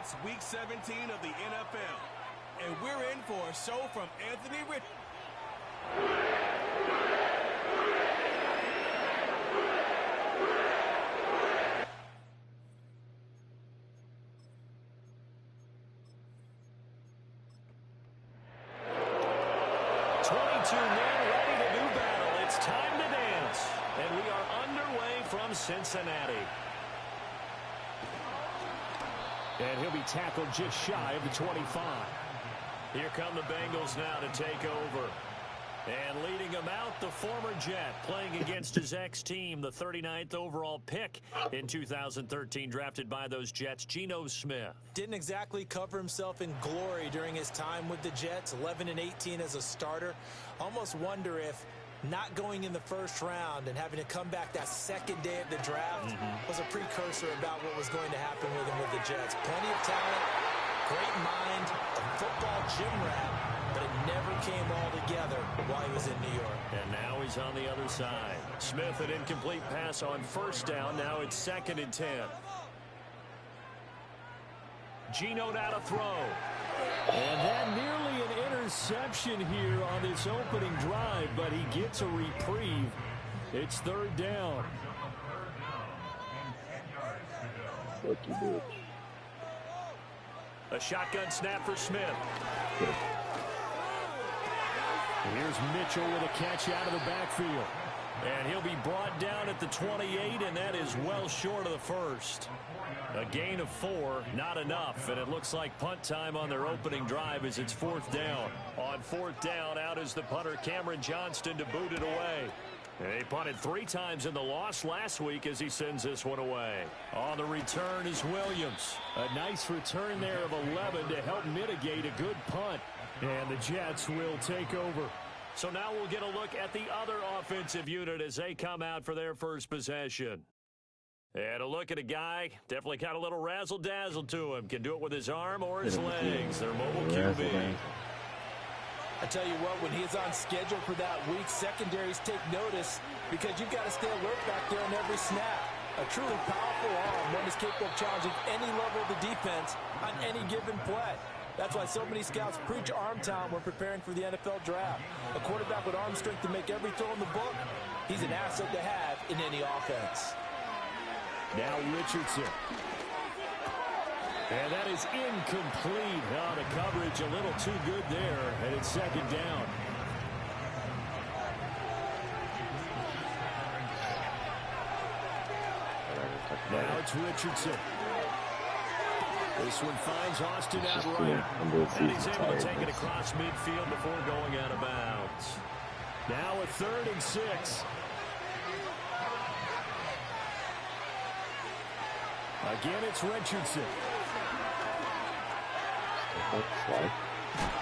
It's Week 17 of the NFL, and we're in for a show from Anthony Richardson. Time to dance, and we are underway from Cincinnati. And he'll be tackled just shy of the 25. Here come the Bengals now to take over. And leading him out, the former Jet, playing against his ex-team, the 39th overall pick in 2013, drafted by those Jets, Geno Smith. Didn't exactly cover himself in glory during his time with the Jets, 11-18 as a starter. Almost wonder if not going in the first round and having to come back that second day of the draft was a precursor about what was going to happen with him with the Jets. Plenty of talent, great mind, a football gym rat, but it never came all together while he was in New York. And now he's on the other side. Smith, an incomplete pass on first down. Now it's 2nd and 10. Geno now to throw. And that nearly an interception here on this opening drive, but he gets a reprieve. It's 3rd down. A shotgun snap for Smith. Here's Mitchell with a catch out of the backfield. And he'll be brought down at the 28, and that is well short of the first. A gain of 4, not enough, and it looks like punt time on their opening drive as it's 4th down. On 4th down, out is the punter Cameron Johnston to boot it away. He punted 3 times in the loss last week as he sends this one away. On the return is Williams. A nice return there of 11 to help mitigate a good punt. And the Jets will take over. So now we'll get a look at the other offensive unit as they come out for their first possession. And a look at a guy, definitely got a little razzle-dazzle to him. Can do it with his arm or his legs. Their mobile QB. I tell you what, when he's on schedule for that week, secondaries take notice because you've got to stay alert back there on every snap. A truly powerful arm, one is capable of challenging any level of the defense on any given play. That's why so many scouts preach arm talent when preparing for the NFL draft. A quarterback with arm strength to make every throw in the book, he's an asset to have in any offense. Now Richardson. And that is incomplete. Oh, the coverage a little too good there, and it's 2nd down. Now it's Richardson. This one finds Austin out right. And he's able to take it across midfield before going out of bounds. Now a 3rd and 6. Again, it's Richardson.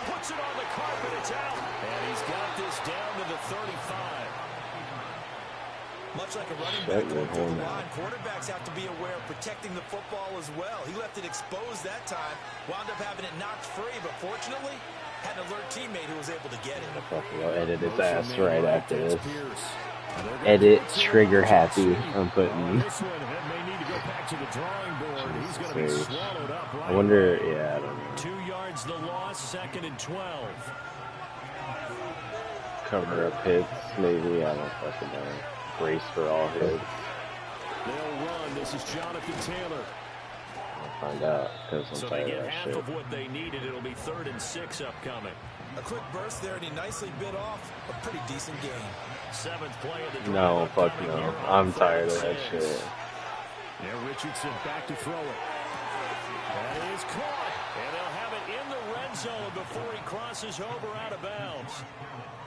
Puts it on the carpet, it's out. And he's got this down to the 35. Much like a running back going through the line, quarterbacks have to be aware of protecting the football as well. He left it exposed that time, wound up having it knocked free, but fortunately, had an alert teammate who was able to get it. I'll edit his ass right after this. Edit trigger happy. I'm putting. This one may need to go back to the drawing board. He's going to be swallowed up right. I wonder, yeah, I don't know. 2 yards the loss, 2nd and 12. Cover up hits, maybe. I don't fucking know. Brace for all hits. They'll run. This is Jonathan Taylor. I'll find out because I'm so tired they get of that half shit. of what they needed. It'll be 3rd and 6 upcoming. A quick burst there, and he nicely bit off a pretty decent gain. 7th play of the drive. No, fuck no. I'm tired of that shit. Now Richardson back to throw it. That is caught. And they'll have it in the red zone before he crosses over out of bounds.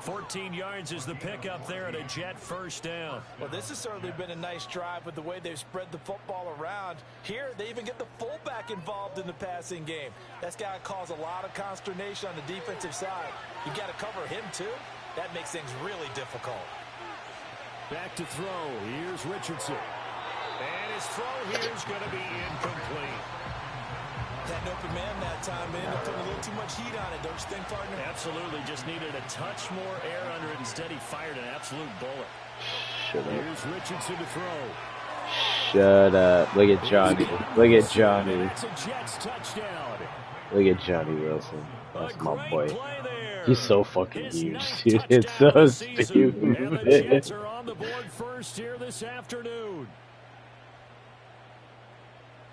14 yards is the pickup there at a Jet 1st down. Well, this has certainly been a nice drive with the way they've spread the football around. Here, they even get the fullback involved in the passing game. That's got to cause a lot of consternation on the defensive side. You got to cover him, too. That makes things really difficult. Back to throw. Here's Richardson. And his throw here is going to be incomplete. Had an open man that time, and ended up putting a little too much heat on it, don't you think, partner? Absolutely. Just needed a touch more air under it. Instead, he fired an absolute bullet. Shut up. Here's Richardson to throw. Shut up. Look at Johnny. Look at Johnny. Look at Johnny Wilson. That's my boy. He's so fucking huge, dude. It's so stupid. And the Jets are on the board first here this afternoon.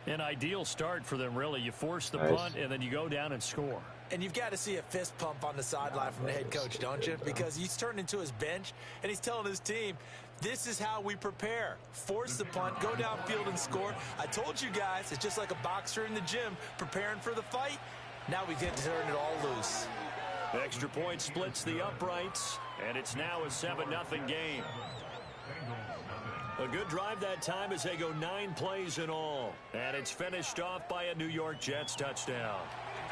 An ideal start for them, really. You force the punt, and then you go down and score. And you've got to see a fist pump on the sideline from the head coach, don't you? Because he's turned into his bench, and he's telling his team, this is how we prepare. Force the punt, go downfield and score. I told you guys, it's just like a boxer in the gym preparing for the fight. Now we get to turn it all loose. Extra point splits the uprights, and it's now a 7-0 game. A good drive that time as they go 9 plays in all. And it's finished off by a New York Jets touchdown.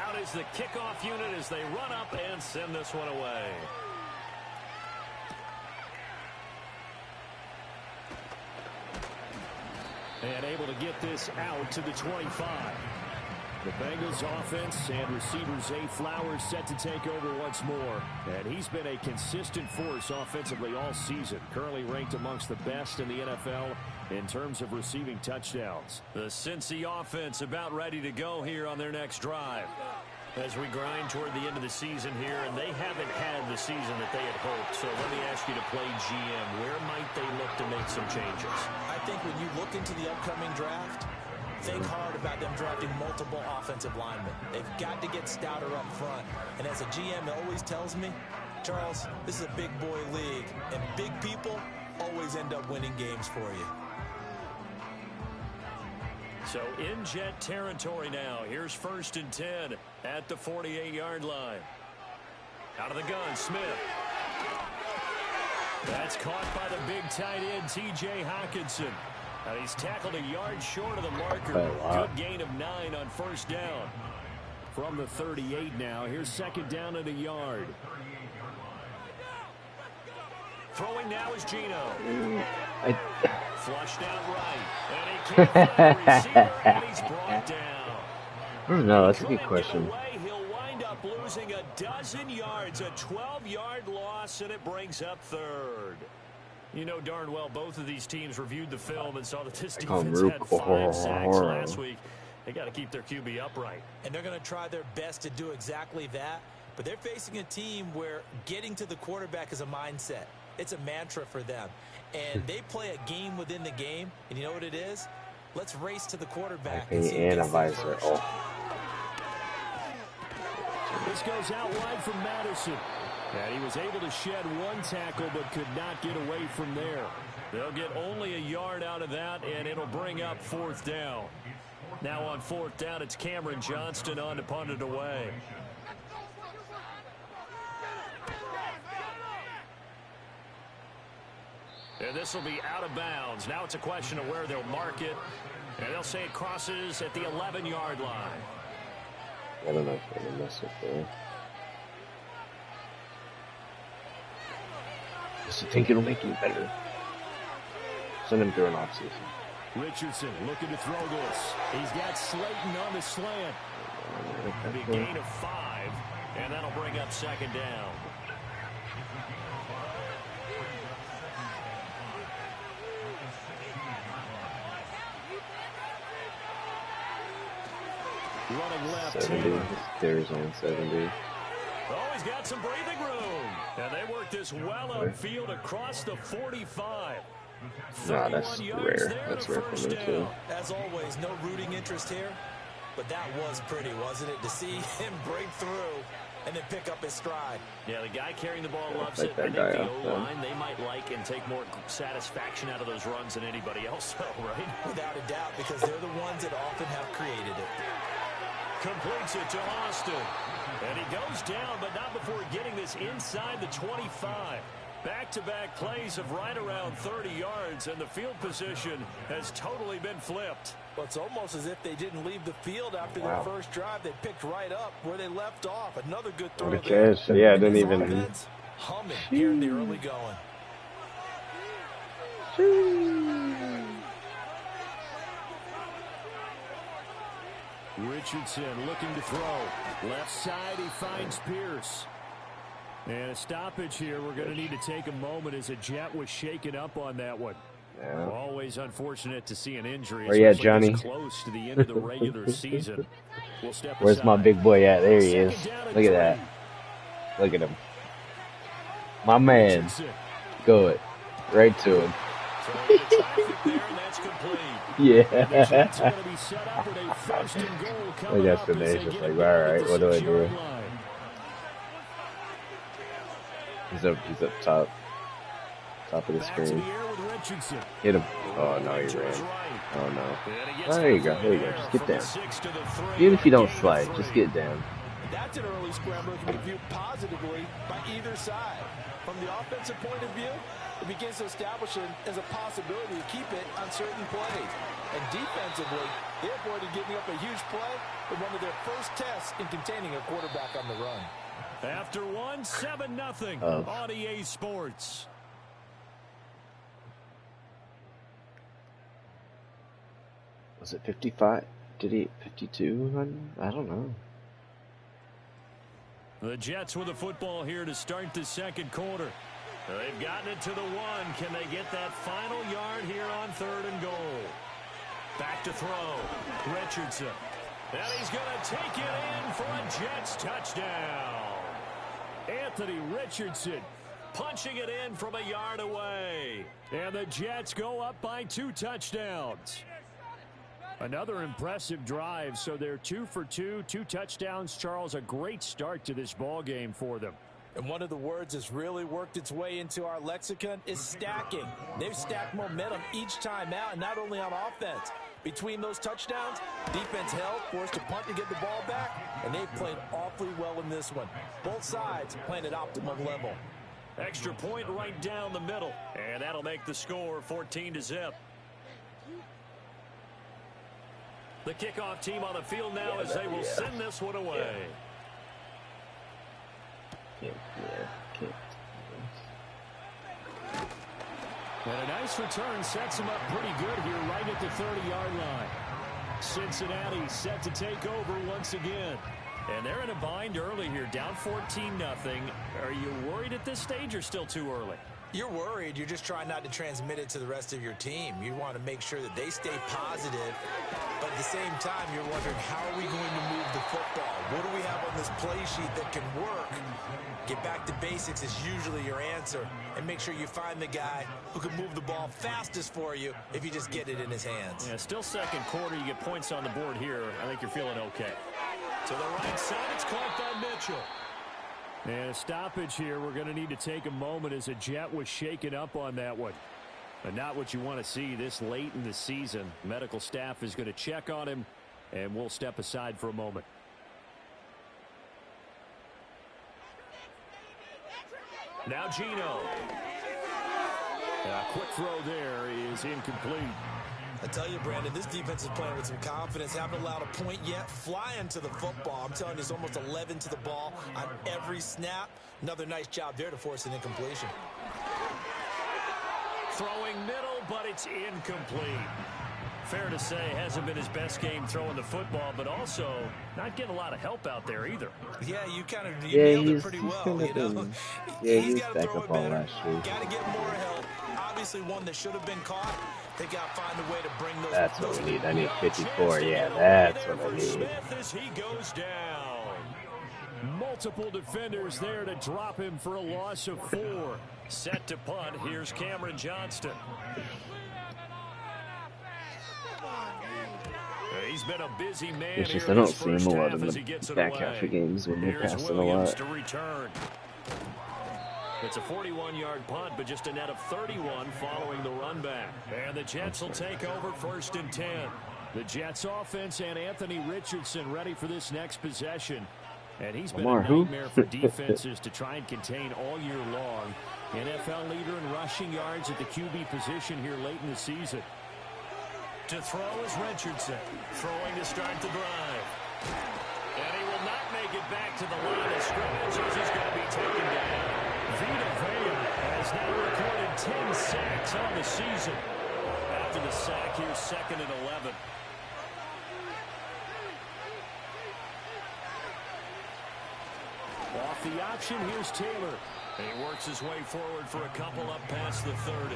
Out is the kickoff unit as they run up and send this one away. And able to get this out to the 25. The Bengals offense and receiver Zay Flowers set to take over once more. And he's been a consistent force offensively all season. Currently ranked amongst the best in the NFL in terms of receiving touchdowns. The Cincy offense about ready to go here on their next drive. As we grind toward the end of the season here, and they haven't had the season that they had hoped. So let me ask you to play GM. Where might they look to make some changes? I think when you look into the upcoming draft, think hard about them drafting multiple offensive linemen. They've got to get stouter up front. And as a GM always tells me, Charles, this is a big boy league, and big people always end up winning games for you. So in Jet territory now. Here's 1st and 10 at the 48-yard line. Out of the gun, Smith. That's caught by the big tight end, T.J. Hockenson. And he's tackled a yard short of the marker. Good gain of 9 on 1st down. From the 38 now. Here's 2nd down and a yard. Throwing now is Geno. Flushed out right. And he can't find a receiver, and he's brought down. I don't know. That's a good question. He'll wind up losing a dozen yards, a 12-yard loss, and it brings up 3rd. You know darn well both of these teams reviewed the film and saw that this defense had 5 sacks last week. They got to keep their QB upright. And they're going to try their best to do exactly that. But they're facing a team where getting to the quarterback is a mindset. It's a mantra for them. And they play a game within the game. And you know what it is? Let's race to the quarterback. And a visor. This goes out wide from Madison. And he was able to shed 1 tackle but could not get away from there. They'll get only a yard out of that, and it'll bring up 4th down. Now on 4th down, it's Cameron Johnston on to punt it away. And this will be out of bounds. Now it's a question of where they'll mark it. And they'll say it crosses at the 11-yard line. I don't know if they're going to mess with that. I think it'll make you better. Send him through an offseason. Richardson looking to throw this. He's got Slayton on the slant. A big gain of 5, and that'll bring up 2nd down. Running left. 70. There's on 70. Oh, he's got some breathing room. And they work this well upfield across the 45. Nah, that's rare. That's rare for me, too. As always, no rooting interest here. But that was pretty, wasn't it? To see him break through and then pick up his stride. Yeah, the guy carrying the ball loves it. I think the O-line, they might like and take more satisfaction out of those runs than anybody else, though, right? Without a doubt, because they're the ones that often have created it. Completes it to Austin. And he goes down, but not before getting this inside the 25. Back-to-back plays of right around 30 yards, and the field position has totally been flipped. Well, it's almost as if they didn't leave the field after their first drive. They picked right up where they left off. Another good throw there. Yeah, didn't even... Humming here in the early going. Richardson looking to throw. Left side, he finds Pierce. And a stoppage here. We're going to need to take a moment as a Jet was shaken up on that one. Yeah. Always unfortunate to see an injury. Where you at, Johnny? Close to the end of the regular season. We'll step Where's aside. my big boy at? There he is. Look at that. Look at him. My man. Go it. Right to him. Yeah. Look at Sinead. Just like, alright, what do I do? He's up top. Top of the screen. Hit him. Oh, no, he ran. Oh, no. Oh, there you go. There you go. Just get down. Even if you don't slide, just get down. That's an early scrambler that can be viewed positively by either side. From the offensive point of view, it begins to establish it as a possibility to keep it on certain plays. And defensively, they avoided giving up a huge play in one of their first tests in containing a quarterback on the run. After 7-0 on EA Sports. Was it 55? Did he 52? I don't know. The Jets with the football here to start the second quarter. They've gotten it to the 1. Can they get that final yard here on 3rd and goal? Back to throw. Richardson. And he's going to take it in for a Jets touchdown. Anthony Richardson punching it in from a yard away. And the Jets go up by 2 touchdowns. Another impressive drive, so they're 2 for 2, 2 touchdowns. Charles, a great start to this ball game for them. And one of the words that's really worked its way into our lexicon is stacking. They've stacked momentum each time out, and not only on offense. Between those touchdowns, defense held, forced to punt to get the ball back, and they've played awfully well in this one. Both sides playing at optimum level. Extra point right down the middle, and that'll make the score 14-0. The kickoff team on the field now as they will send this one away. And a nice return sets him up pretty good here right at the 30-yard line. Cincinnati set to take over once again. And they're in a bind early here, down 14-0. Are you worried at this stage or still too early? You're worried. You're just trying not to transmit it to the rest of your team. You want to make sure that they stay positive. But at the same time, you're wondering, how are we going to move the football? What do we have on this play sheet that can work? Get back to basics is usually your answer. And make sure you find the guy who can move the ball fastest for you if you just get it in his hands. Yeah, still second quarter. You get points on the board here. I think you're feeling okay. To the right side, it's caught by Mitchell. And a stoppage here. We're going to need to take a moment as a Jet was shaken up on that one. But not what you want to see this late in the season. Medical staff is going to check on him, and we'll step aside for a moment. Now Gino. A quick throw there is incomplete. I tell you, Brandon, this defense is playing with some confidence. Haven't allowed a point yet. Flying to the football. I'm telling you, it's almost 11 to the ball on every snap. Another nice job there to force an incompletion. Throwing middle, but it's incomplete. Fair to say, hasn't been his best game throwing the football, but also not getting a lot of help out there either. Yeah, you nailed it pretty well. He's back up all last year. Got to get more help. Obviously, one that should have been caught. They got to find a way to bring those. That's what we need. I need 54. Yeah, that's what I need. As he goes down. Multiple defenders there to drop him for a loss of 4. Set to punt. Here's Cameron Johnston. He's been a busy man. It's just I don't see him a lot in the back half of games when they're passing a lot. To return. It's a 41-yard punt, but just a net of 31 following the run back. And the Jets will take over 1st and 10. The Jets offense and Anthony Richardson ready for this next possession. And he's been a nightmare for defenses to try and contain all year long. NFL leader in rushing yards at the QB position here late in the season. To throw is Richardson. Throwing to start the drive. And he will not make it back to the line of scrimmage as he's going to be taken down. Vita Vea has now recorded 10 sacks on the season. After the sack, here's 2nd and 11. Off the option, here's Taylor. And he works his way forward for a couple up past the 30.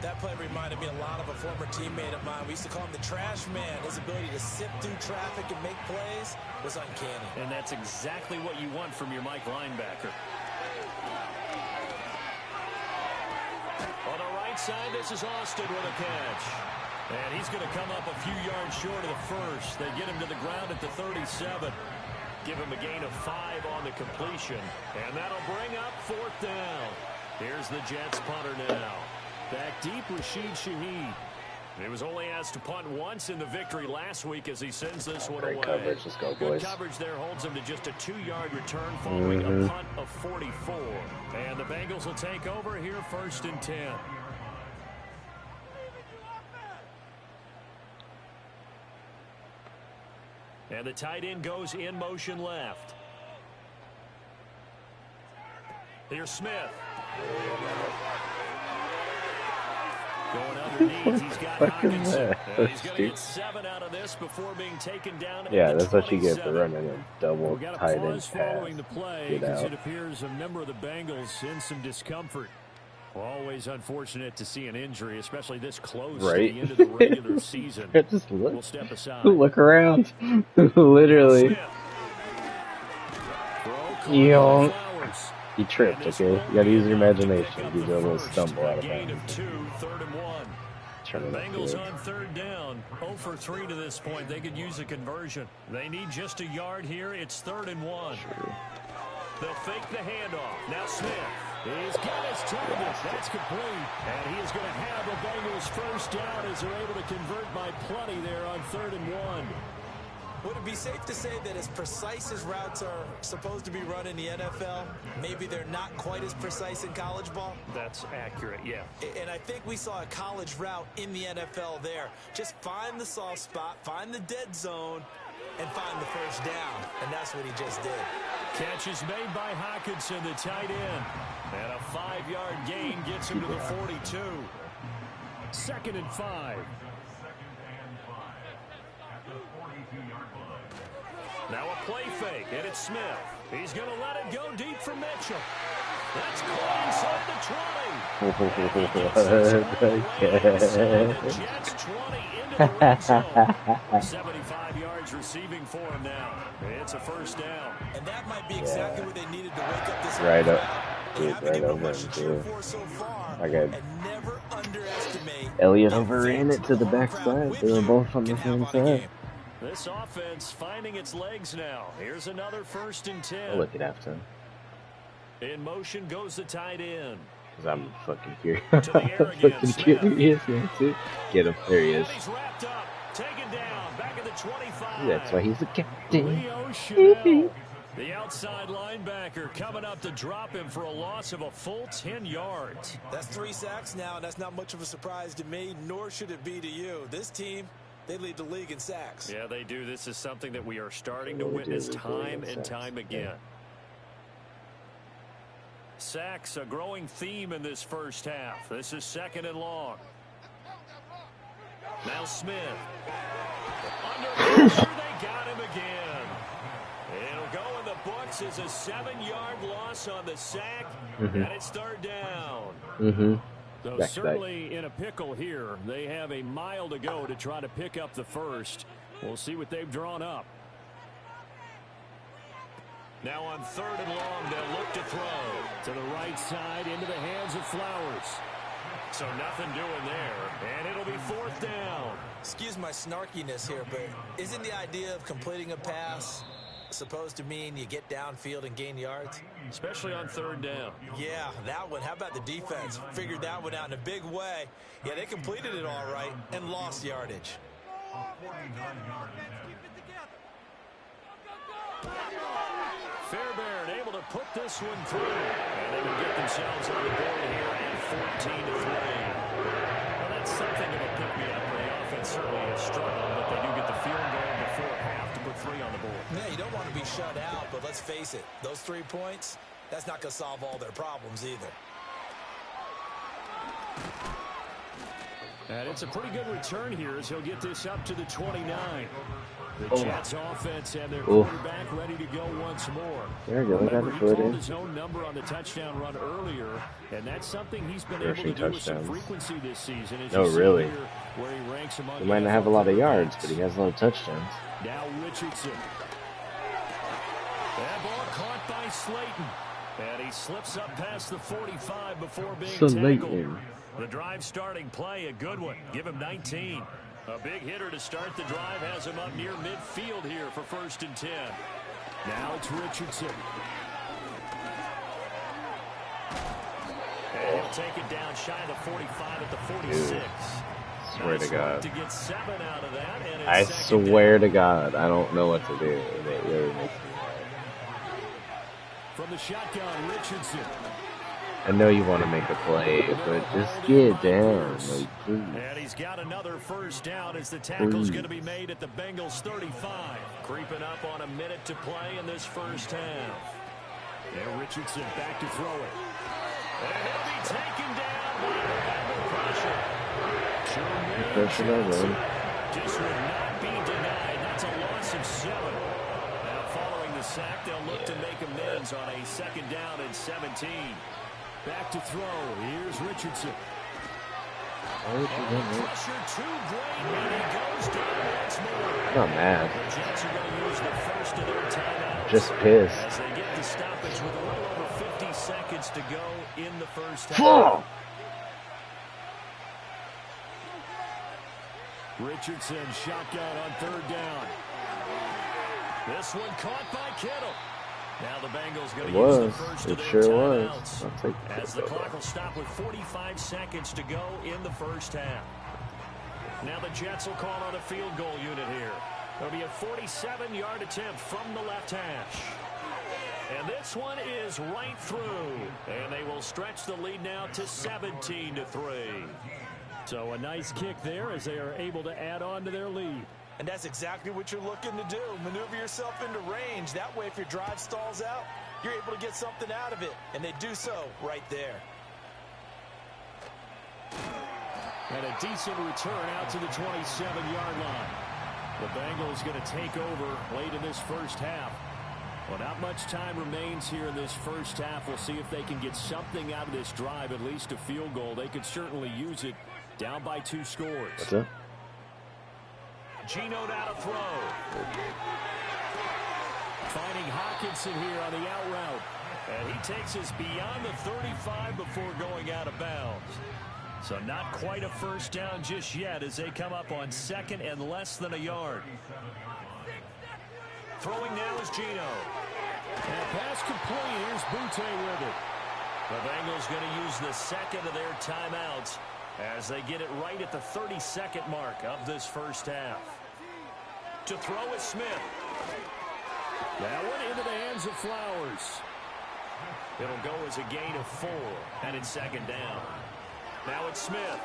That play reminded me a lot of a former teammate of mine. We used to call him the trash man. His ability to sift through traffic and make plays was uncanny. And that's exactly what you want from your Mike linebacker. On the right side, this is Austin with a catch. And he's going to come up a few yards short of the first. They get him to the ground at the 37. Give him a gain of 5 on the completion. And that'll bring up 4th down. Here's the Jets punter now. Back deep, Rashid Shaheed. He was only asked to punt once in the victory last week as he sends this one away. Great coverage. Let's go, boys. Good coverage there holds him to just a 2-yard return following a punt of 44. And the Bengals will take over here 1st and 10. And the tight end goes in motion left. Here's Smith. Going underneath, he's got Hockenson. He's going to get 7 out of this before being taken down. Yeah, that's what you get for running a double tight end pass. Following the play, because it appears a member of the Bengals in some discomfort. Always unfortunate to see an injury, especially this close to the end of the regular season. Just look. We'll step aside. Look around. Literally. Yo. He tripped, okay? You gotta use your imagination. He's a little stumble out of bounds. 3rd and 1. Bengals on 3rd down. 0 for 3 to this point. They could use a conversion. They need just a yard here. It's 3rd and 1. Sure. They'll fake the handoff. Now Smith. He's got his target. That's complete. And he is going to have the Bengals 1st down as they're able to convert by plenty there on 3rd and 1. Would it be safe to say that as precise as routes are supposed to be run in the NFL, maybe they're not quite as precise in college ball? That's accurate, yeah. And I think we saw a college route in the NFL there. Just find the soft spot, find the dead zone, and find the 1st down. And that's what he just did. Catch is made by Hockenson, the tight end. And a 5-yard gain gets him to the 42. 2nd and 5. Now a play fake, and it's Smith. He's going to let it go deep for Mitchell. That's caught inside the 20. The Jets 20 into the red zone. 75 yards receiving for him now. It's a 1st down. And that might be exactly what they needed to wake up this right up. Right over him, too. I got never underestimate Elliott overran it to the backside. They were both on the same side. This offense finding its legs now. Here's another 1st and 10. Look at halftime. In motion goes the tight end. Because I'm fucking curious. I'm fucking curious. Get him. There he is. He's wrapped up. Taken down. Back at the 25. That's why he's the captain. The outside linebacker coming up to drop him for a loss of a full 10 yards. That's 3 sacks now, and that's not much of a surprise to me, nor should it be to you. This team, they lead the league in sacks. Yeah, they do. This is something that we are starting to witness time and time again. Sacks, a growing theme in this 1st half. This is 2nd and long. Now Smith. Under pressure, they got him again. It'll go in the books as a 7-yard loss on the sack, and it's 3rd down. So certainly in a pickle here. They have a mile to go to try to pick up the 1st. We'll see what they've drawn up. Now on 3rd and long, they'll look to throw. To the right side, into the hands of Flowers. So nothing doing there, and it'll be 4th down. Excuse my snarkiness here, but isn't the idea of completing a pass supposed to mean you get downfield and gain yards? Especially on 3rd down. Yeah, that one. How about the defense? Figured that one out in a big way. Yeah, they completed it all right and lost yardage. Fairbairn able to put this one through. And they will get themselves on the board here at 14-3. Well, that's something of a pick-me-up. The offense certainly has struggled, but they do get the field goal before half to put 3 on the board. Yeah, you don't want to be shut out, but let's face it. Those 3 points, that's not going to solve all their problems either. And it's a pretty good return here as he'll get this up to the 29. The Jets offense and their quarterback ready to go once more. There you go. Remember, he called his own number on the touchdown run earlier, and that's something he's been able to do with some frequency this season. Oh, really? Where he ranks among he might not have a lot of yards, but he has a lot of touchdowns. Now Richardson. That ball caught by Slayton. And he slips up past the 45 before being tackled. The drive starting play, a good one. Give him 19. A big hitter to start the drive has him up near midfield here for 1st and 10. Now it's Richardson. And he'll take it down shy of the 45 at the 46. Dude, swear to God. To get 7 out of that, and I swear to God, I don't know what to do. It really makes me mad. From the shotgun, Richardson. I know you want to make a play, but just get down, like, please. And he's got another 1st down as the tackle's going to be made at the Bengals 35. Creeping up on a minute to play in this 1st half. And Richardson back to throw it. And he'll be taken down by the Bengal pressure. Just would not be denied. That's a loss of 7. Now following the sack, they'll look to make amends on a 2nd down and 17. Back to throw. Here's Richardson. Pressure too great, and he goes down once more. Not mad. The Jets are going to use the 1st of their timeouts. Just pissed. As they get the stoppage with a little over 50 seconds to go in the 1st half. Richardson shotgun on 3rd down. This one caught by Kittle. Now the Bengals going to use the 1st of their timeouts. As the clock will stop with 45 seconds to go in the 1st half. Now the Jets will call on a field goal unit here. It'll be a 47-yard attempt from the left hash. And this one is right through. And they will stretch the lead now to 17-3. So a nice kick there as they are able to add on to their lead. And that's exactly what you're looking to do. Maneuver yourself into range. That way, if your drive stalls out, you're able to get something out of it. And they do so right there. And a decent return out to the 27-yard line. The Bengals going to take over late in this 1st half. Well, not much time remains here in this 1st half. We'll see if they can get something out of this drive, at least a field goal. They could certainly use it. Down by 2 scores. What's that? Geno now to throw. Finding Hawkinson here on the out route. And he takes us beyond the 35 before going out of bounds. So not quite a 1st down just yet as they come up on 2nd and less than a yard. Throwing now is Geno. And pass complete. Here's Butte with it. The Bengals going to use the 2nd of their timeouts as they get it right at the 32nd mark of this 1st half. To throw is Smith. That one into the hands of Flowers. It'll go as a gain of 4, and it's 2nd down. Now it's Smith.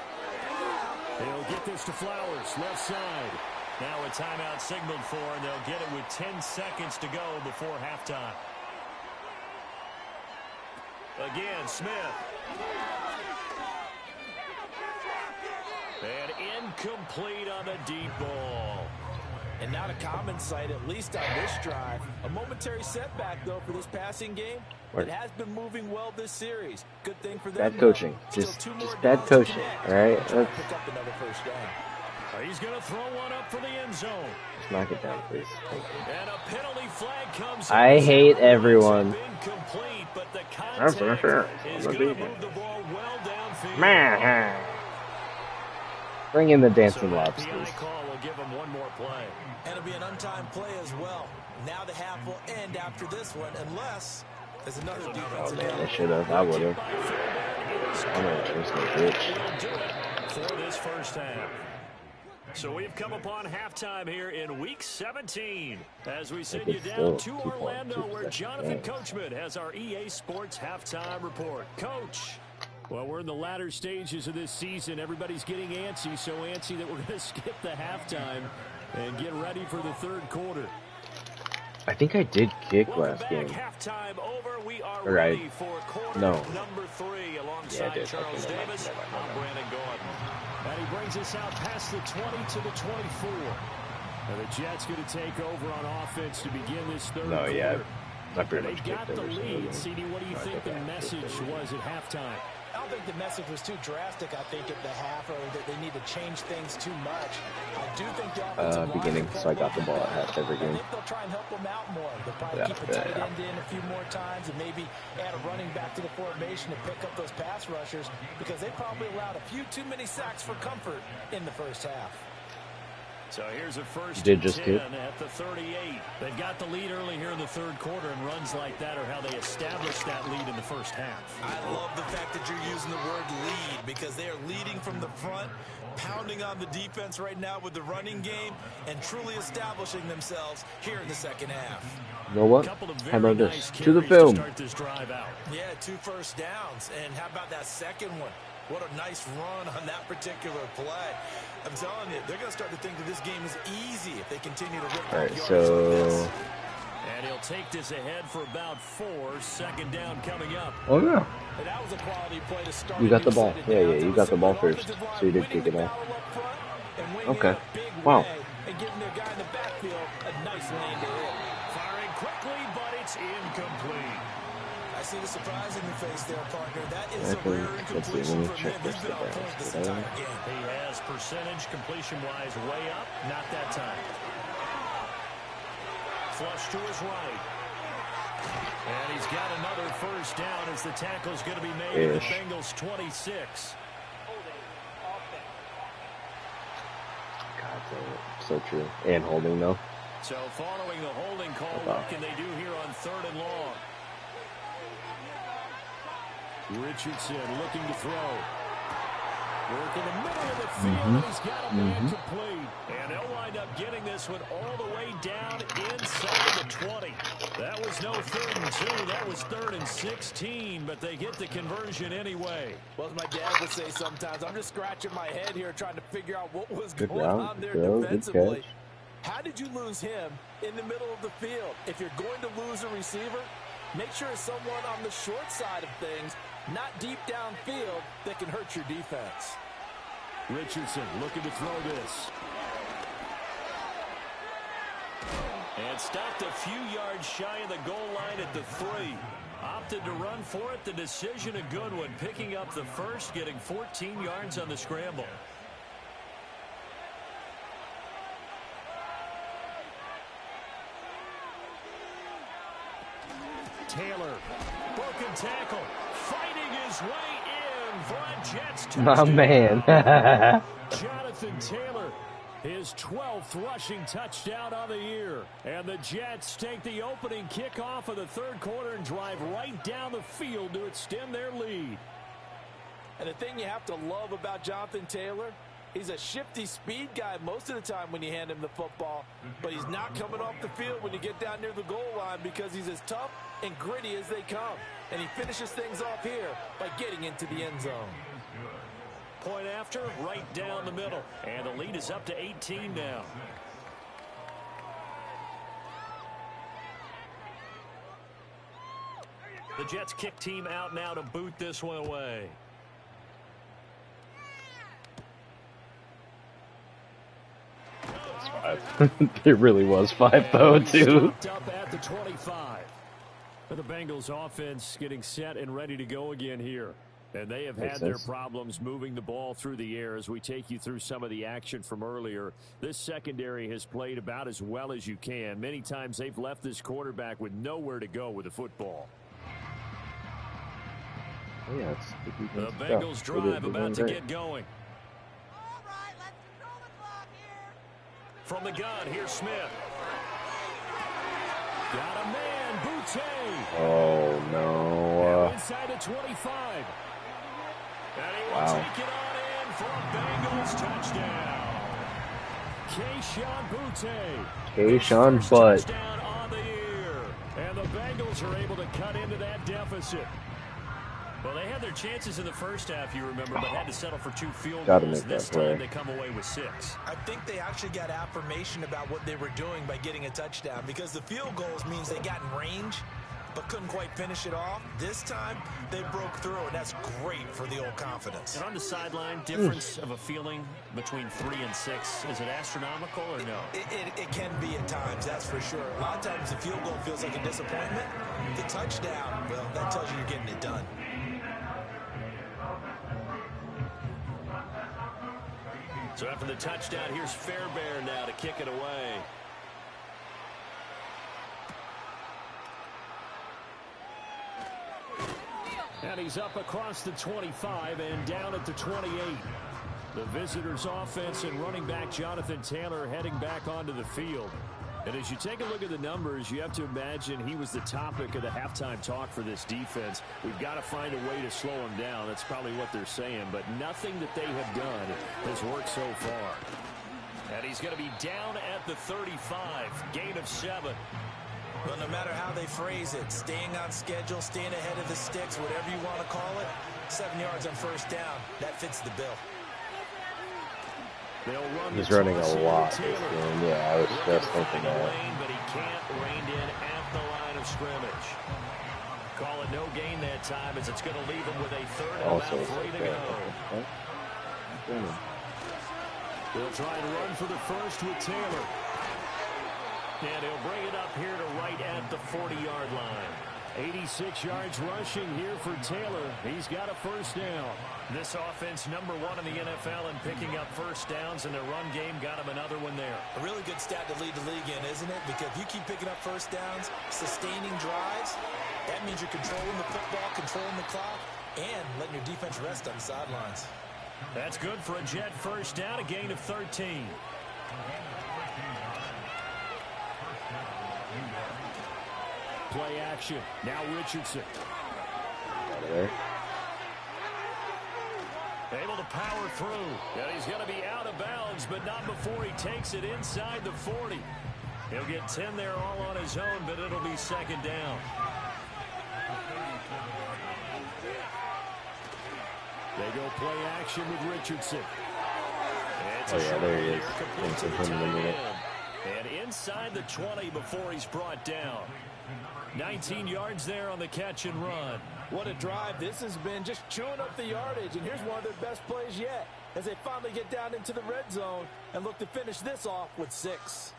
They'll get this to Flowers, left side. Now a timeout signaled for, and they'll get it with 10 seconds to go before halftime. Again, Smith. And incomplete on the deep ball. And not a common sight, at least on this drive. A momentary setback, though, for this passing game. It has been moving well this series. Good thing for them. Bad coaching. Just bad coaching. All right. Pick up another 1st down. He's going to throw one up for the end zone. Just knock it down, please. Thank you. And a penalty flag comes. I hate everyone. Incomplete, but the That's not fair. is going to move the ball well downfield. Man. Bring in the dancing lobsters. Call will give him one more play. And it'll be an untimed play as well. Now the half will end after this one, unless there's another defensive. Oh man, I should have. I would have. I'm gonna just a bitch. For this 1st half. So we've come upon halftime here in Week 17 as we send you down to Orlando where Jonathan Coachman has our EA Sports halftime report. Coach. Well, we're in the latter stages of this season. Everybody's getting antsy, so antsy that we're going to skip the halftime and get ready for the 3rd quarter. I think I did kick last game. Halftime over. We are right. ready for quarter no. number 3 alongside outside Charles Davis. I'm Brandon Gordon. And he brings us out past the 20 to the 24. And the Jets going to take over on offense to begin this third quarter. Yeah. I pretty They much got the lead. CD, what do you think the message was at halftime? I don't think the message was too drastic, I think, at the half, or that they need to change things too much. I do think the offensive line beginning, so I got the ball at half every game. I think they'll try and help them out more. They'll probably keep a tight end in a few more times and maybe add a running back to the formation to pick up those pass rushers, because they probably allowed a few too many sacks for comfort in the first half. So here's a first did just 10 at the 38. They've got the lead early here in the third quarter, and runs like that are how they establish that lead in the first half. I love the fact that you're using the word lead, because they are leading from the front, pounding on the defense right now with the running game, and truly establishing themselves here in the second half. You know what? How about this? To the film. Start this drive out. Yeah, 2 first downs. And how about that second one? What a nice run on that particular play. I'm telling you, they're going to start to think that this game is easy if they continue to rip off yards like this. And he'll take this ahead for about 4. Second down coming up. Oh, yeah. And that was a quality play to start. You got the ball. Yeah, you got the ball first. So you did kick it out. Okay. Wow. And giving their guy in the backfield a nice lane to hit. Firing quickly, but it's incomplete. I see the surprise in your face there, partner. That is a rare incompletion from him. He's been on point this entire game. He has percentage completion-wise way up. Not that time. Flush to his right. And he's got another first down as the tackle's going to be made at the Bengals 26. God damn it. So true. And holding, though. So following the holding call, what can they do here on 3rd and long? Richardson looking to throw. Work in the middle of the field, and he's got a man complete. And they'll wind up getting this one all the way down inside the 20. That was no 3rd and 2. That was 3rd and 16, but they get the conversion anyway. Well, as my dad would say sometimes, I'm just scratching my head here trying to figure out what was going on there defensively. How did you lose him in the middle of the field? If you're going to lose a receiver, make sure it's someone on the short side of things, not deep downfield, that can hurt your defense. Richardson looking to throw this. And stopped a few yards shy of the goal line at the 3. Opted to run for it. The decision a good one. Picking up the first, getting 14 yards on the scramble. Taylor, broken tackle, fighting his way in for a Jets touchdown. My man. Jonathan Taylor, his 12th rushing touchdown on the year. And the Jets take the opening kickoff of the 3rd quarter and drive right down the field to extend their lead. And the thing you have to love about Jonathan Taylor, he's a shifty speed guy most of the time when you hand him the football, but he's not coming off the field when you get down near the goal line, because he's as tough and gritty as they come. And he finishes things off here by getting into the end zone. Point after, right down the middle. And the lead is up to 18 now. The Jets kick team out now to boot this one away. It really was 5 though, too. Up at the 25. The Bengals offense getting set and ready to go again here. And they have had their problems moving the ball through the air. As we take you through some of the action from earlier, this secondary has played about as well as you can. Many times they've left this quarterback with nowhere to go with the football. Yeah, the Bengals drive about to get going. From the gun, here's Smith. Got a man, Boutte. Oh, no. Inside the 25. And he will take it on in for a Bengals touchdown. Kayshon Boutte. Kayshon Butt. Touchdown on the year. And the Bengals are able to cut into that deficit. Well, they had their chances in the first half, you remember, but had to settle for 2 field goals. This time they come away with 6. I think they actually got affirmation about what they were doing by getting a touchdown, because the field goals means they got in range. but couldn't quite finish it off. This time, they broke through, and that's great for the old confidence. And on the sideline, difference of a feeling between 3 and 6, is it astronomical or no? It can be at times, that's for sure. A lot of times the field goal feels like a disappointment. The touchdown, well, that tells you you're getting it done. So after the touchdown, here's Fairbairn now to kick it away. And he's up across the 25 and down at the 28. The visitors' offense and running back Jonathan Taylor heading back onto the field. And as you take a look at the numbers, you have to imagine he was the topic of the halftime talk for this defense. We've got to find a way to slow him down. That's probably what they're saying. But nothing that they have done has worked so far. And he's going to be down at the 35. Gain of 7. Well, no matter how they phrase it, staying on schedule, staying ahead of the sticks, whatever you want to call it, 7 yards on first down, that fits the bill. He's running a lot this game. Yeah, I was just thinking that. But he can't rein in at the line of scrimmage. Call it no gain that time, as it's going to leave him with a third and about 3 to go. They'll try and run for the first with Taylor. And he'll bring it up here to right at the 40-yard line. 86 yards rushing here for Taylor. He's got a first down. This offense #1 in the NFL in picking up first downs, and their run game got him another one there. A really good stat to lead the league in, isn't it? Because if you keep picking up first downs, sustaining drives, that means you're controlling the football, controlling the clock, and letting your defense rest on the sidelines. That's good for a Jet first down, a gain of 13. Play action. Now Richardson. Able to power through. And he's going to be out of bounds, but not before he takes it inside the 40. He'll get 10 there all on his own, but it'll be second down. They go play action with Richardson. It's there he is. And inside the 20 before he's brought down. 19 yards there on the catch and run. What a drive this has been, just chewing up the yardage. And here's one of their best plays yet, as they finally get down into the red zone and look to finish this off with 6.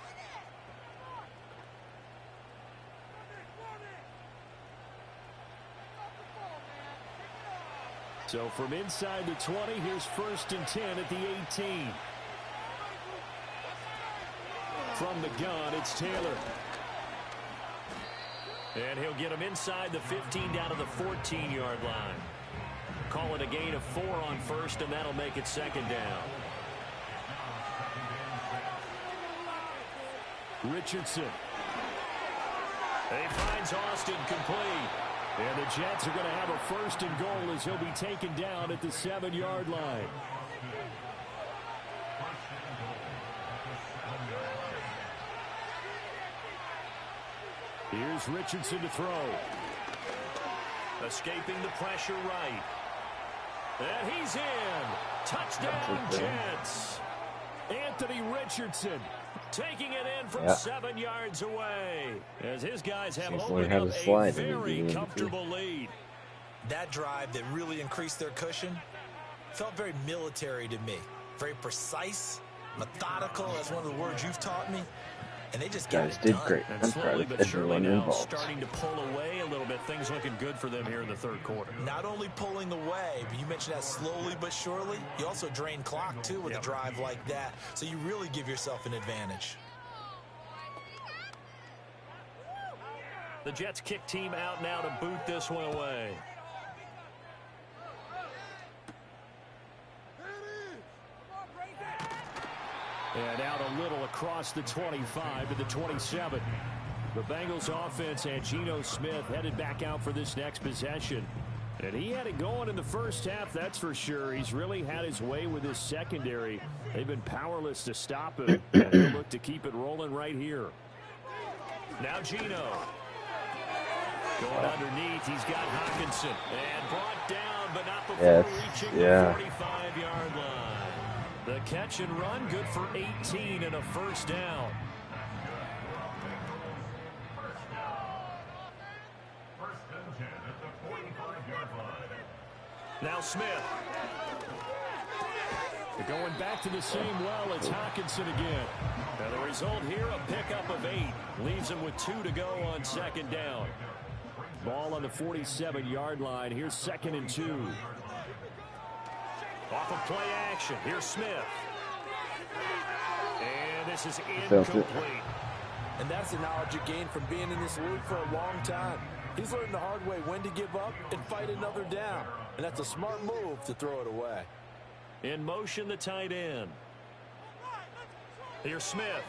So from inside the 20, here's 1st and 10 at the 18. From the gun, it's Taylor. And he'll get him inside the 15 down to the 14-yard line. Call it a gain of 4 on first, and that'll make it second down. Richardson. He finds Austin complete. And the Jets are going to have a 1st and goal as he'll be taken down at the 7-yard line. Here's Richardson to throw. Escaping the pressure right. And he's in. Touchdown, Jets. Anthony Richardson taking it in from 7 yards away, as his guys have opened up a very comfortable lead. That drive that really increased their cushion felt very military to me. Very precise, methodical. That's one of the words you've taught me. And they just got it done. Great. And slowly but surely now starting to pull away a little bit. Things looking good for them here in the third quarter. Not only pulling away, but you mentioned that slowly but surely. You also drain clock, too, with a drive like that. So you really give yourself an advantage. The Jets kick team out now to boot this one away. And out a little across the 25 to the 27. The Bengals offense and Geno Smith headed back out for this next possession. And he had it going in the first half, that's for sure. He's really had his way with his secondary. They've been powerless to stop him. And he'll look to keep it rolling right here. Now Geno. Going underneath, he's got Hawkinson. And brought down, but not before reaching the 45-yard line. The catch and run, good for 18 and a first down. Now Smith. They're going back to the same well. It's Hawkinson again. Now the result here, a pickup of 8. Leaves him with 2 to go on second down. Ball on the 47-yard line. Here's 2nd and 2. Off of play action. Here's Smith. And this is incomplete. And that's the knowledge you gain from being in this league for a long time. He's learned the hard way when to give up and fight another down. And that's a smart move to throw it away. In motion, the tight end. Here's Smith.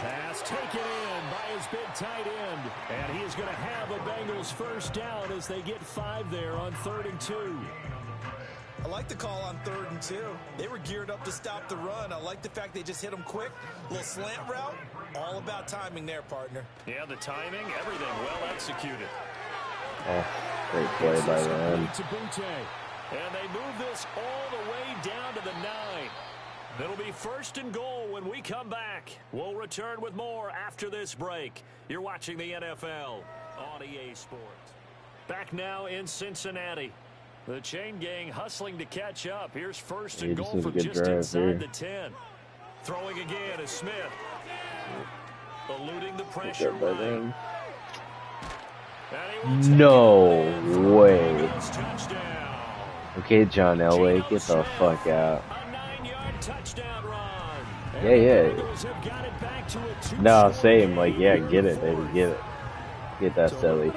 Pass taken in by his big tight end. And he is going to have a Bengals first down as they get 5 there on 3rd and 2. I like the call on 3rd and 2. They were geared up to stop the run. I like the fact they just hit them quick. A little slant route. All about timing there, partner. Yeah, the timing, everything well executed. Oh, great play by them. And they move this all the way down to the 9. It'll be 1st and goal when we come back. We'll return with more after this break. You're watching the NFL on EA Sports. Back now in Cincinnati. The chain gang hustling to catch up. Here's 1st and goal from just inside the 10. Throwing again is Smith. Eluding the pressure. No way. Okay, John Elway, get the fuck out. Yeah. No, same. Like, yeah, get it, baby, get it. Get that silly.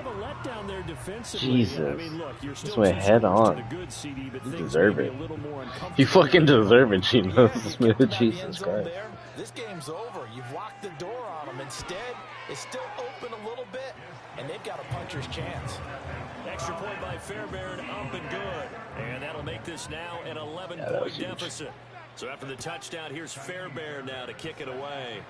Jesus. Just went head on. You deserve it. You fucking deserve it, Geno Smith. Jesus Christ. This game's over. You've locked the door on them. Instead, it's still open a little bit, and they've got a puncher's chance. Extra point by Fairbairn, up and good. And that'll make this now an 11-point deficit. So after the touchdown, here's Fairbairn now to kick it away.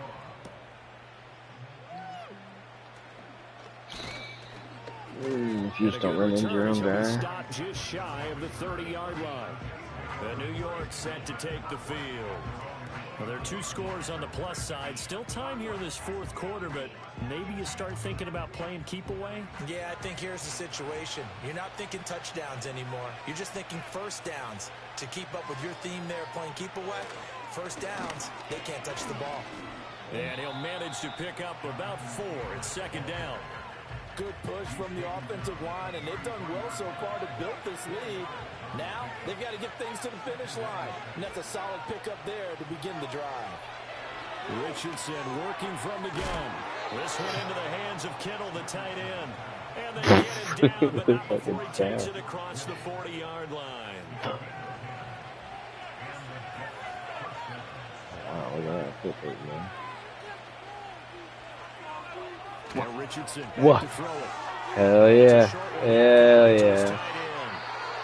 You just don't run into your own guy. Stop just shy of the 30-yard line. The New York set to take the field. Well, there are 2 scores on the plus side. Still time here in this 4th quarter, but maybe you start thinking about playing keep away? Yeah, I think here's the situation. You're not thinking touchdowns anymore. You're just thinking first downs. To keep up with your theme there, playing keep away, first downs, they can't touch the ball. And he'll manage to pick up about 4. It's 2nd down. Good push from the offensive line, and they've done well so far to build this lead. Now, they've got to get things to the finish line. And that's a solid pickup there to begin the drive. Richardson working from the gun. This one into the hands of Kittle, the tight end. And they get it down, but not before he takes it across the 40-yard line. Wow, look at that footwork, man. Now Richardson what? To throw it. Hell yeah. Hell yeah.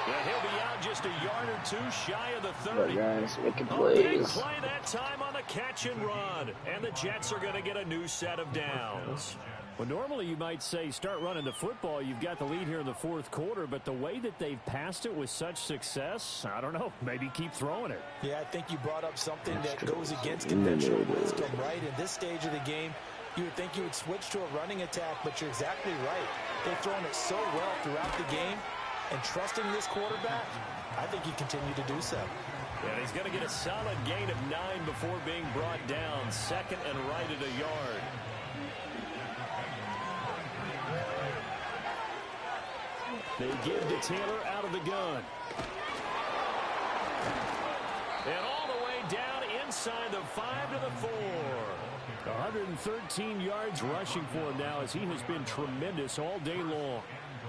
He'll be out just a yard or 2 shy of the 30. Guys, making A big plays. play that time on the catch and run. And the Jets are going to get a new set of downs. Well, normally you might say start running the football. You've got the lead here in the 4th quarter, but the way that they've passed it with such success, I don't know, maybe keep throwing it. Yeah, I think you brought up something that goes against conventional wisdom, right? In this stage of the game, you would think you would switch to a running attack, but you're exactly right. They've thrown it so well throughout the game, and trusting this quarterback, I think he continue to do so. And he's going to get a solid gain of 9 before being brought down. 2nd and right at a yard. They give to Taylor out of the gun. And all the way down inside the 5 to the 4. 113 yards rushing for him now as he has been tremendous all day long.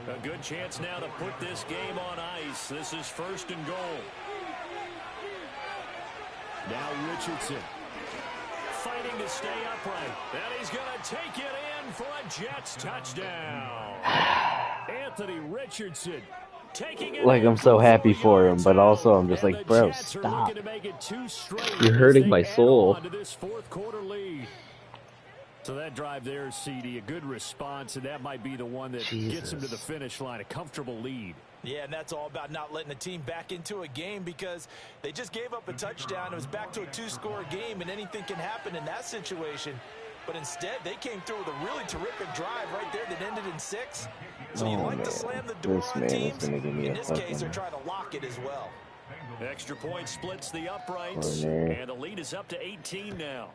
A good chance now to put this game on ice. This is 1st and goal. Now Richardson fighting to stay upright. And he's going to take it in for a Jets touchdown. Anthony Richardson taking it. Like, I'm so happy for him, but also I'm just like, bro, stop. You're hurting my soul. This 4th quarter lead. So that drive there, CD, a good response, and that might be the one that gets him to the finish line, a comfortable lead. Yeah, and that's all about not letting the team back into a game because they just gave up a touchdown. It was back to a 2-score game, and anything can happen in that situation. But instead, they came through with a really terrific drive right there that ended in 6. So you like to slam the door on teams. In this case, they're trying to lock it as well. Extra point splits the uprights, and the lead is up to 18 now.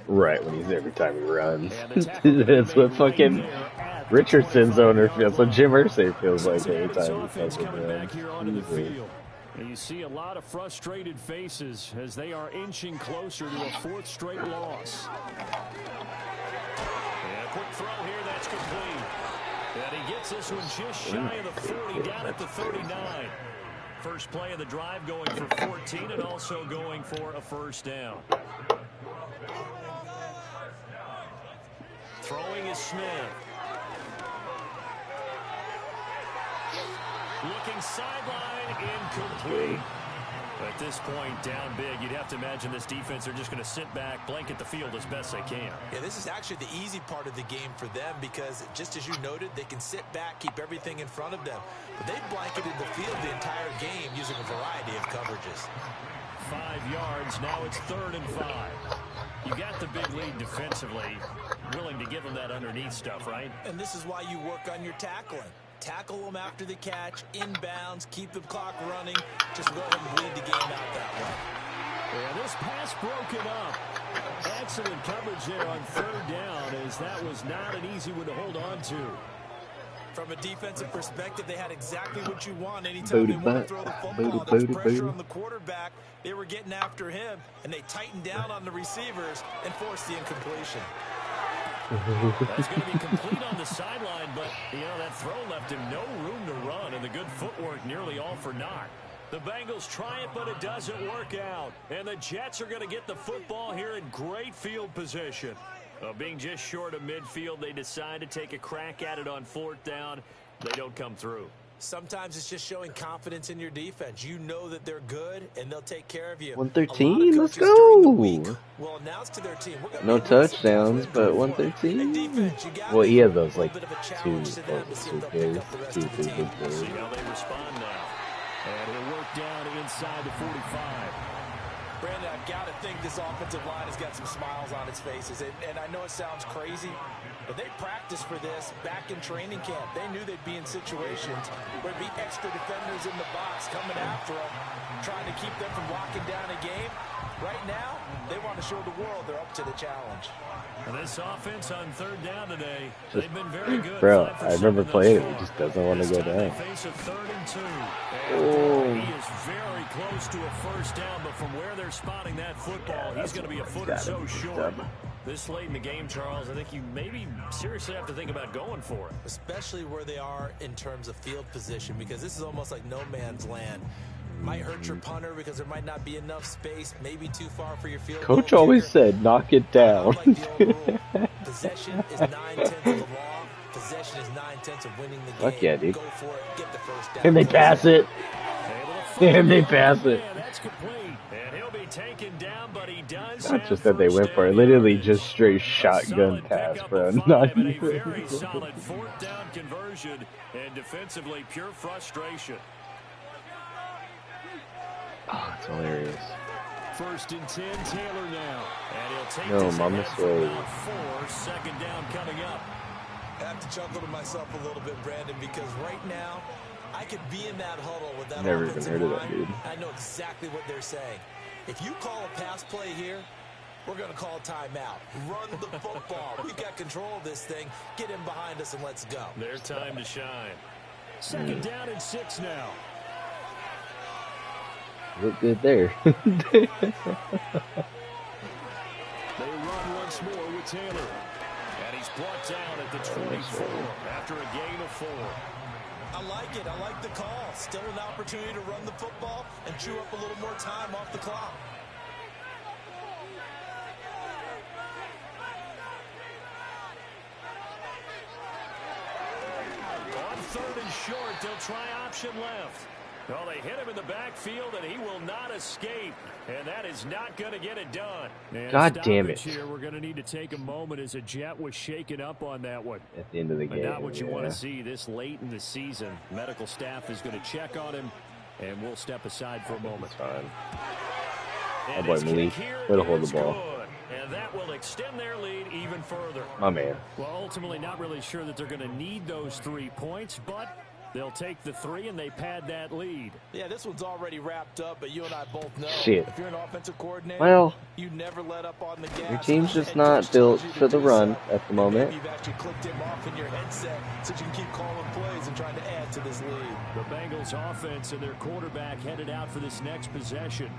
Right, when he's every time he runs. That's what fucking Richardson's owner feels. That's what Jim Irsay feels like every time he fucking runs. You see a lot of frustrated faces as they are inching closer to a 4th straight loss. And a quick throw here, that's complete. And he gets this one just shy of the 40, down at the 39. First play of the drive going for 14 and also going for a first down. Throwing is Smith. Looking sideline, incomplete. At this point, down big, you'd have to imagine this defense are just going to sit back, blanket the field as best they can. Yeah, this is actually the easy part of the game for them because, just as you noted, they can sit back, keep everything in front of them. But they've blanketed the field the entire game using a variety of coverages. 5 yards, now it's 3rd and 5. You got the big lead defensively, willing to give them that underneath stuff, right? And this is why you work on your tackling. Tackle them after the catch, inbounds, keep the clock running. Just go ahead and bleed the game out that way. Yeah, this pass broken up. Excellent coverage there on 3rd down, as that was not an easy one to hold on to. From a defensive perspective, they had exactly what you want anytime they want to throw the football. There's pressure on the quarterback. They were getting after him, and they tightened down on the receivers and forced the incompletion. That's going to be complete on the sideline, but, you know, that throw left him no room to run, and the good footwork nearly all for naught. The Bengals try it, but it doesn't work out. And the Jets are going to get the football here in great field position. Being just short of midfield, they decide to take a crack at it on 4th down. They don't come through. Sometimes it's just showing confidence in your defense. You know that they're good, and they'll take care of you. 113, let's go. Will announce to their team, no touchdowns, but 113. Well, he has those like 2 carries. See how they respond now. And he'll work down inside the 45. Brandon, I've got to think this offensive line has got some smiles on its faces. And I know it sounds crazy, but they practiced for this back in training camp. They knew they'd be in situations where there'd be extra defenders in the box coming after them, trying to keep them from locking down a game. Right now, they want to show the world they're up to the challenge. And this offense on 3rd down today, they've been very good. Bro, I remember playing it. He just doesn't want to go down. Face a 3rd and 2. And he is very close to a first down, but from where they're spotting that football, he's going to be a foot or so short. This late in the game, Charles, I think you maybe seriously have to think about going for it. Especially where they are in terms of field position, because this is almost like no man's land. Might hurt your punter because there might not be enough space, maybe too far for your field goal. Coach always said, knock it down. Like the old rule. Possession is 9/10 of the law. Possession is 9/10 of winning the game. Fuck yeah, dude. Go for it, get the first down. And they pass it. And they pass it. That's complete. And he'll be taken down, but he does. Not just that they went for it. Literally just straight shotgun pass, bro. Not a very solid 4th down conversion, and defensively pure frustration. Oh, it's hilarious. 1st and 10, Taylor now. And he'll take no, this Mama's way. 4, 2nd down coming up. I have to chuckle to myself a little bit, Brandon, because right now, I could be in that huddle with that Never even offensive heard of line. that, dude. I know exactly what they're saying. If you call a pass play here, we're going to call timeout. Run the football. We've got control of this thing. Get in behind us and let's go. Their time to shine. 2nd down and 6 now. Look good there. They run once more with Taylor. And he's brought down at the 24 after a gain of 4. I like it. I like the call. Still an opportunity to run the football and chew up a little more time off the clock. On 3rd and short, they'll try option left. Well, they hit him in the backfield, and he will not escape. And that is not going to get it done. And God damn it. Here, we're going to need to take a moment as a Jet was shaken up on that one. At the end of the game, Not what you want to see this late in the season. Medical staff is going to check on him, And we'll step aside for a moment. It's fine. Oh boy, Malik, way to hold the ball. And that will extend their lead even further. My man. Well, ultimately, not really sure that they're going to need those 3 points, but they'll take the 3 and they pad that lead. Yeah, this one's already wrapped up, but you and I both know Shit. if you're an offensive coordinator, Well, you never let up on the gas. your team's just not built for the run at the moment. You've actually clicked him off in your headset so you can keep calling plays and trying to add to this lead. The Bengals offense and their quarterback headed out for this next possession.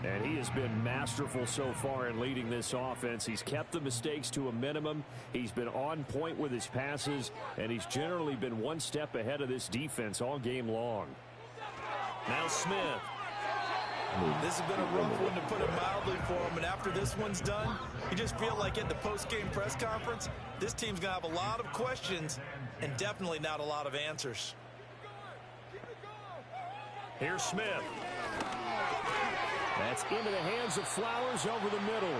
And he has been masterful so far in leading this offense. He's kept the mistakes to a minimum. He's been on point with his passes, and he's generally been one step ahead of this defense all game long. Now Smith. This has been a rough one, to put it mildly, for him. And after this one's done, you just feel like at the post-game press conference, this team's going to have a lot of questions and definitely not a lot of answers. Here's Smith. That's into the hands of Flowers over the middle.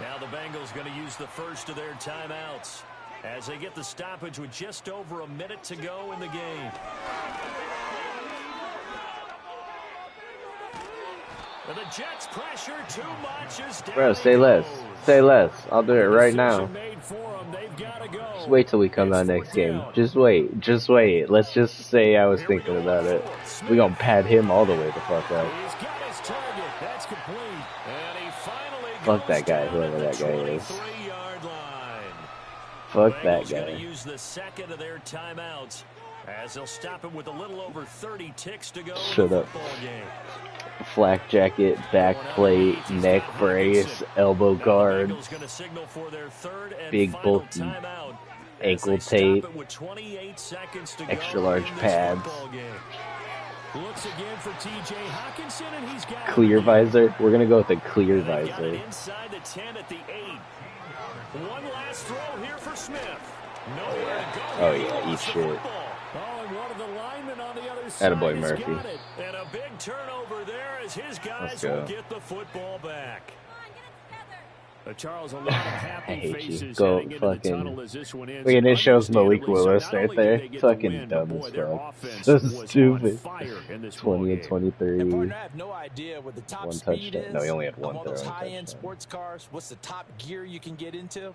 Now the Bengals going to use the first of their timeouts as they get the stoppage with just over a minute to go in the game. And the Jets pressure too much. Bro, say less. Say less. I'll do it right now. Just wait till we come out next game. Just wait. Just wait. Let's just say I was thinking about it. We're going to pad him all the way the fuck up. Fuck that guy, whoever that guy is. Fuck that guy. Use the second of their timeouts as they'll stop it with a little over 30 ticks to go. Shut up. Flak jacket, back plate, neck brace, elbow guard, big bulky ankle tape, extra large pads. Looks again for TJ Hawkinson, and he's got clear visor. We're gonna go with a clear visor. Inside the 10 at the 8. One last throw here for Smith. Nowhere to go. Oh yeah, eat shit. Oh, and one of the linemen on the other side Attaboy Murphy. And a big turnover there as his guys will get the football back. Charles, a lot of happy faces go heading into the tunnel as this one ends. Wait, and it shows Malik Willis right there. Fucking dumb as fuck. So stupid. 20 and 23. And partner, I have no idea what the top one speed touchdown. is. No, he only had one of those throw. high-end sports cars. What's the top gear you can get into?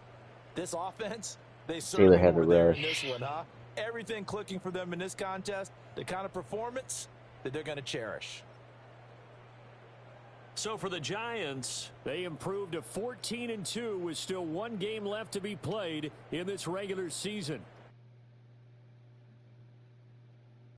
This offense, they certainly Taylor had to were there rush. in this one, huh? Everything clicking for them in this contest. The kind of performance that they're going to cherish. So for the Giants, they improved to 14-2 with still one game left to be played in this regular season.